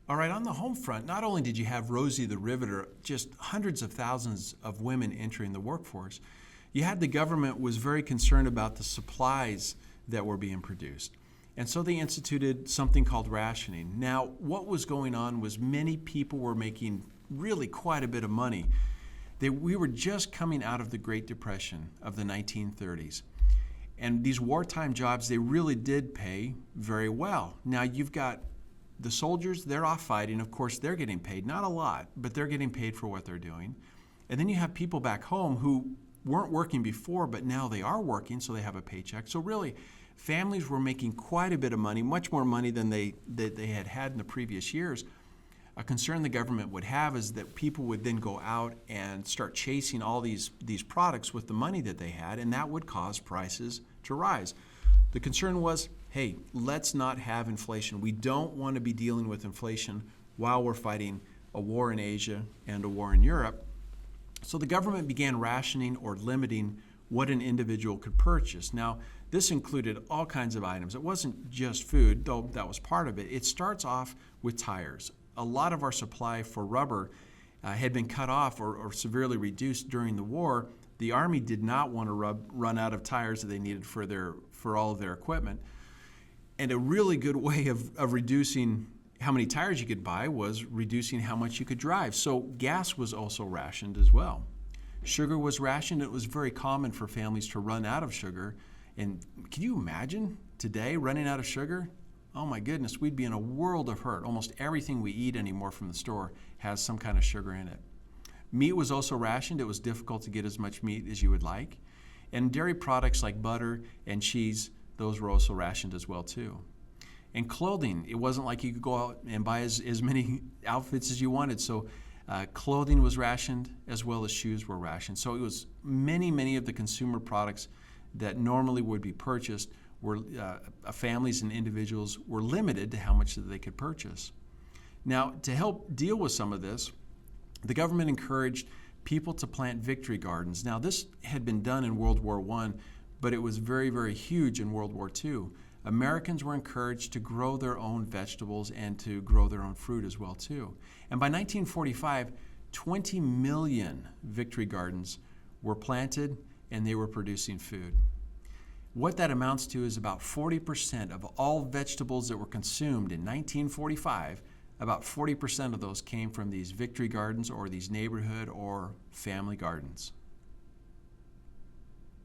All right, on the home front, not only did you have Rosie the Riveter, just hundreds of thousands of women entering the workforce, you had the government was very concerned about the supplies that were being produced. And so they instituted something called rationing. Now, what was going on was many people were making really quite a bit of money. We were just coming out of the Great Depression of the 1930s. And these wartime jobs, they really did pay very well. Now, you've got the soldiers, they're off fighting. Of course, they're getting paid, not a lot, but they're getting paid for what they're doing. And then you have people back home who weren't working before, but now they are working, so they have a paycheck. So really, families were making quite a bit of money, much more money than they had in the previous years. A concern the government would have is that people would then go out and start chasing all these products with the money that they had, and that would cause prices to rise. The concern was, hey, let's not have inflation. We don't want to be dealing with inflation while we're fighting a war in Asia and a war in Europe. So the government began rationing or limiting what an individual could purchase. Now, this included all kinds of items. It wasn't just food, though that was part of it. It starts off with tires. A lot of our supply for rubber had been cut off or severely reduced during the war. The Army did not want to run out of tires that they needed for all of their equipment. And a really good way of reducing how many tires you could buy was reducing how much you could drive. So gas was also rationed as well. Sugar was rationed. It was very common for families to run out of sugar. And can you imagine today running out of sugar? Oh my goodness, we'd be in a world of hurt. Almost everything we eat anymore from the store has some kind of sugar in it. Meat was also rationed. It was difficult to get as much meat as you would like. And dairy products like butter and cheese, those were also rationed as well too. And clothing, it wasn't like you could go out and buy as many outfits as you wanted. So clothing was rationed as well as shoes were rationed. So it was many of the consumer products that normally would be purchased were families and individuals were limited to how much that they could purchase. Now, to help deal with some of this, the government encouraged people to plant victory gardens. Now, this had been done in World War I, but it was very huge in World War II. Americans were encouraged to grow their own vegetables and to grow their own fruit as well too. And by 1945, 20 million victory gardens were planted and they were producing food. What that amounts to is about 40% of all vegetables that were consumed in 1945, about 40% of those came from these victory gardens or these neighborhood or family gardens.